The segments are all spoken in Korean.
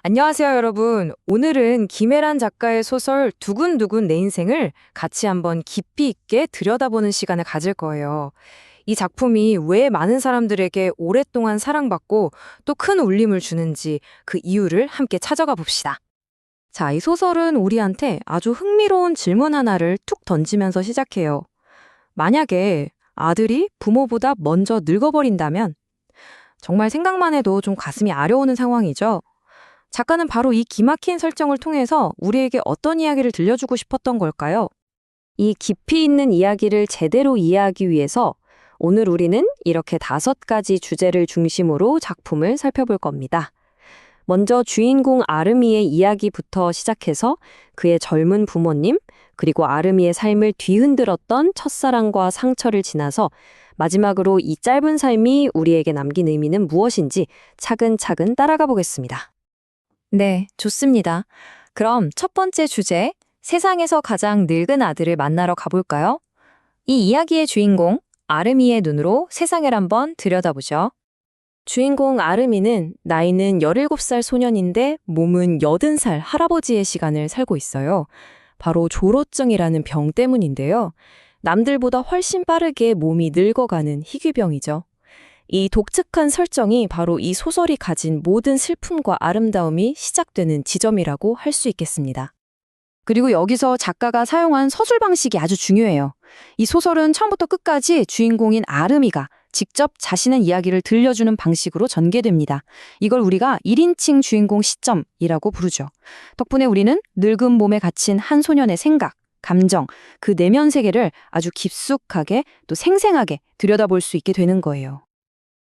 안녕하세요, 여러분. 오늘은 김애란 작가의 소설 두근두근 내 인생을 같이 한번 깊이 있게 들여다보는 시간을 가질 거예요. 이 작품이 왜 많은 사람들에게 오랫동안 사랑받고 또 큰 울림을 주는지 그 이유를 함께 찾아가 봅시다. 자, 이 소설은 우리한테 아주 흥미로운 질문 하나를 툭 던지면서 시작해요. 만약에 아들이 부모보다 먼저 늙어버린다면 정말 생각만 해도 좀 가슴이 아려오는 상황이죠. 작가는 바로 이 기막힌 설정을 통해서 우리에게 어떤 이야기를 들려주고 싶었던 걸까요? 이 깊이 있는 이야기를 제대로 이해하기 위해서 오늘 우리는 이렇게 5가지 주제를 중심으로 작품을 살펴볼 겁니다. 먼저 주인공 아르미의 이야기부터 시작해서 그의 젊은 부모님, 그리고 아르미의 삶을 뒤흔들었던 첫사랑과 상처를 지나서 마지막으로 이 짧은 삶이 우리에게 남긴 의미는 무엇인지 차근차근 따라가 보겠습니다. 네, 좋습니다. 그럼 첫 번째 주제, 세상에서 가장 늙은 아들을 만나러 가볼까요? 이 이야기의 주인공, 아르미의 눈으로 세상을 한번 들여다보죠. 주인공 아르미는 나이는 17살 소년인데 몸은 80살 할아버지의 시간을 살고 있어요. 바로 조로증이라는 병 때문인데요. 남들보다 훨씬 빠르게 몸이 늙어가는 희귀병이죠. 이 독특한 설정이 바로 이 소설이 가진 모든 슬픔과 아름다움이 시작되는 지점이라고 할 수 있겠습니다. 그리고 여기서 작가가 사용한 서술 방식이 아주 중요해요. 이 소설은 처음부터 끝까지 주인공인 아르미가 직접 자신의 이야기를 들려주는 방식으로 전개됩니다. 이걸 우리가 1인칭 주인공 시점이라고 부르죠. 덕분에 우리는 늙은 몸에 갇힌 한 소년의 생각, 감정, 그 내면 세계를 아주 깊숙하게 또 생생하게 들여다볼 수 있게 되는 거예요.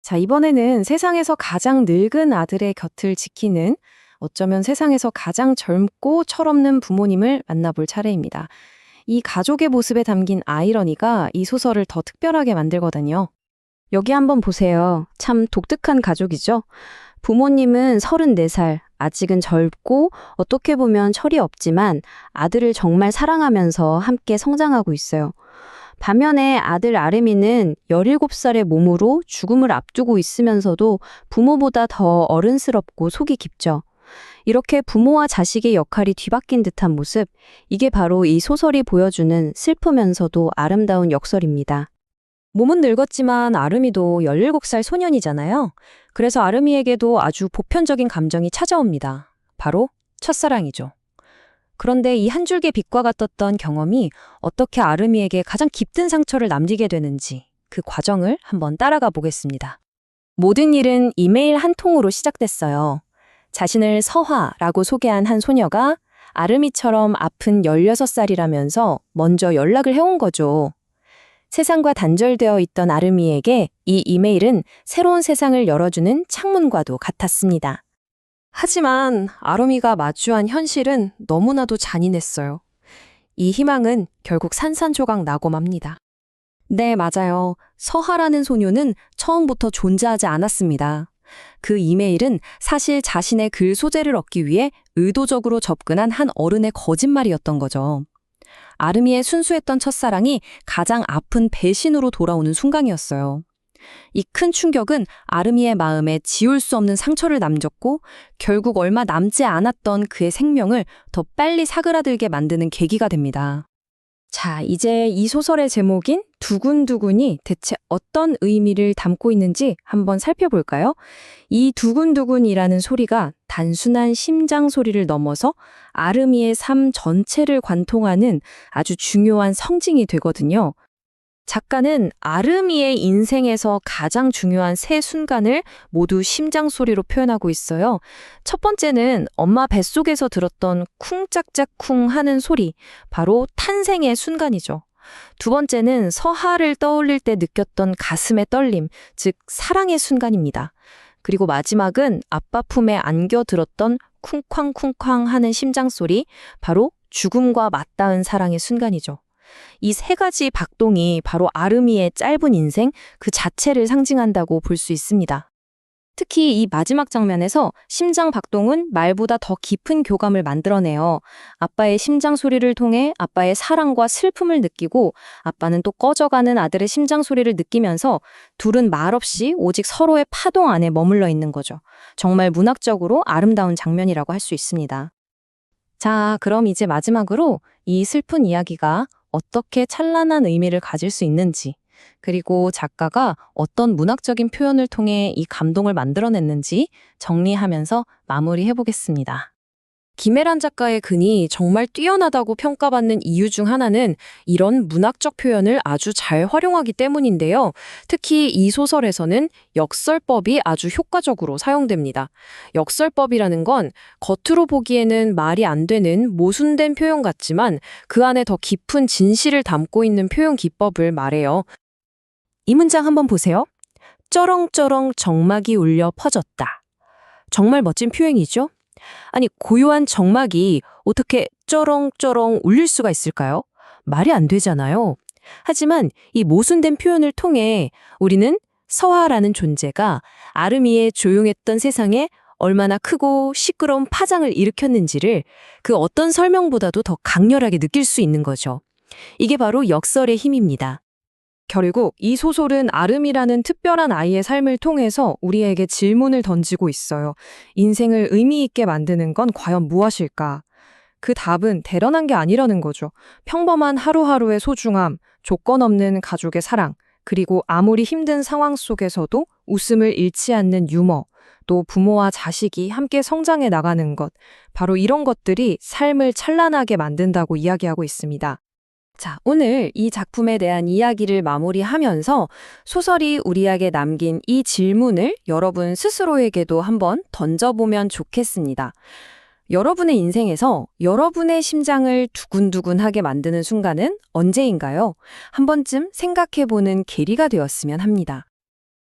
자, 이번에는 세상에서 가장 늙은 아들의 곁을 지키는 어쩌면 세상에서 가장 젊고 철없는 부모님을 만나볼 차례입니다. 이 가족의 모습에 담긴 아이러니가 이 소설을 더 특별하게 만들거든요. 여기 한번 보세요. 참 독특한 가족이죠? 부모님은 34살, 아직은 젊고 어떻게 보면 철이 없지만 아들을 정말 사랑하면서 함께 성장하고 있어요. 반면에 아들 아르미는 17살의 몸으로 죽음을 앞두고 있으면서도 부모보다 더 어른스럽고 속이 깊죠. 이렇게 부모와 자식의 역할이 뒤바뀐 듯한 모습, 이게 바로 이 소설이 보여주는 슬프면서도 아름다운 역설입니다. 몸은 늙었지만 아르미도 17살 소년이잖아요. 그래서 아르미에게도 아주 보편적인 감정이 찾아옵니다. 바로 첫사랑이죠. 그런데 이 한 줄기 빛과 같았던 경험이 어떻게 아르미에게 가장 깊은 상처를 남기게 되는지 그 과정을 한번 따라가 보겠습니다. 모든 일은 이메일 한 통으로 시작됐어요. 자신을 서화라고 소개한 한 소녀가 아르미처럼 아픈 16살이라면서 먼저 연락을 해온 거죠. 세상과 단절되어 있던 아르미에게 이 이메일은 새로운 세상을 열어주는 창문과도 같았습니다. 하지만 아르미가 마주한 현실은 너무나도 잔인했어요. 이 희망은 결국 산산조각 나고 맙니다. 네, 맞아요. 서하라는 소녀는 처음부터 존재하지 않았습니다. 그 이메일은 사실 자신의 글 소재를 얻기 위해 의도적으로 접근한 한 어른의 거짓말이었던 거죠. 아르미의 순수했던 첫사랑이 가장 아픈 배신으로 돌아오는 순간이었어요. 이 큰 충격은 아르미의 마음에 지울 수 없는 상처를 남겼고 결국 얼마 남지 않았던 그의 생명을 더 빨리 사그라들게 만드는 계기가 됩니다. 자, 이제 이 소설의 제목인 두근두근이 대체 어떤 의미를 담고 있는지 한번 살펴볼까요? 이 두근두근이라는 소리가 단순한 심장 소리를 넘어서 아르미의 삶 전체를 관통하는 아주 중요한 성징이 되거든요. 작가는 아르미의 인생에서 가장 중요한 3순간을 모두 심장 소리로 표현하고 있어요. 첫 번째는 엄마 뱃속에서 들었던 쿵짝짝쿵 하는 소리, 바로 탄생의 순간이죠. 두 번째는 서하를 떠올릴 때 느꼈던 가슴의 떨림, 즉 사랑의 순간입니다. 그리고 마지막은 아빠 품에 안겨 들었던 쿵쾅쿵쾅 하는 심장 소리, 바로 죽음과 맞닿은 사랑의 순간이죠. 이 3가지 박동이 바로 아르미의 짧은 인생 그 자체를 상징한다고 볼 수 있습니다. 특히 이 마지막 장면에서 심장 박동은 말보다 더 깊은 교감을 만들어내요. 아빠의 심장 소리를 통해 아빠의 사랑과 슬픔을 느끼고 아빠는 또 꺼져가는 아들의 심장 소리를 느끼면서 둘은 말없이 오직 서로의 파동 안에 머물러 있는 거죠. 정말 문학적으로 아름다운 장면이라고 할 수 있습니다. 자, 그럼 이제 마지막으로 이 슬픈 이야기가 어떻게 찬란한 의미를 가질 수 있는지, 그리고 작가가 어떤 문학적인 표현을 통해 이 감동을 만들어냈는지 정리하면서 마무리해 보겠습니다. 김애란 작가의 글이 정말 뛰어나다고 평가받는 이유 중 하나는 이런 문학적 표현을 아주 잘 활용하기 때문인데요. 특히 이 소설에서는 역설법이 아주 효과적으로 사용됩니다. 역설법이라는 건 겉으로 보기에는 말이 안 되는 모순된 표현 같지만 그 안에 더 깊은 진실을 담고 있는 표현 기법을 말해요. 이 문장 한번 보세요. 쩌렁쩌렁 정막이 울려 퍼졌다. 정말 멋진 표현이죠? 아니, 고요한 정막이 어떻게 쩌렁쩌렁 울릴 수가 있을까요? 말이 안 되잖아요. 하지만 이 모순된 표현을 통해 우리는 서화라는 존재가 아르미의 조용했던 세상에 얼마나 크고 시끄러운 파장을 일으켰는지를 그 어떤 설명보다도 더 강렬하게 느낄 수 있는 거죠. 이게 바로 역설의 힘입니다. 결국 이 소설은 아름이라는 특별한 아이의 삶을 통해서 우리에게 질문을 던지고 있어요. 인생을 의미 있게 만드는 건 과연 무엇일까? 그 답은 대단한 게 아니라는 거죠. 평범한 하루하루의 소중함, 조건 없는 가족의 사랑, 그리고 아무리 힘든 상황 속에서도 웃음을 잃지 않는 유머, 또 부모와 자식이 함께 성장해 나가는 것, 바로 이런 것들이 삶을 찬란하게 만든다고 이야기하고 있습니다. 자, 오늘 이 작품에 대한 이야기를 마무리하면서 소설이 우리에게 남긴 이 질문을 여러분 스스로에게도 한번 던져보면 좋겠습니다. 여러분의 인생에서 여러분의 심장을 두근두근하게 만드는 순간은 언제인가요? 한 번쯤 생각해보는 계기가 되었으면 합니다.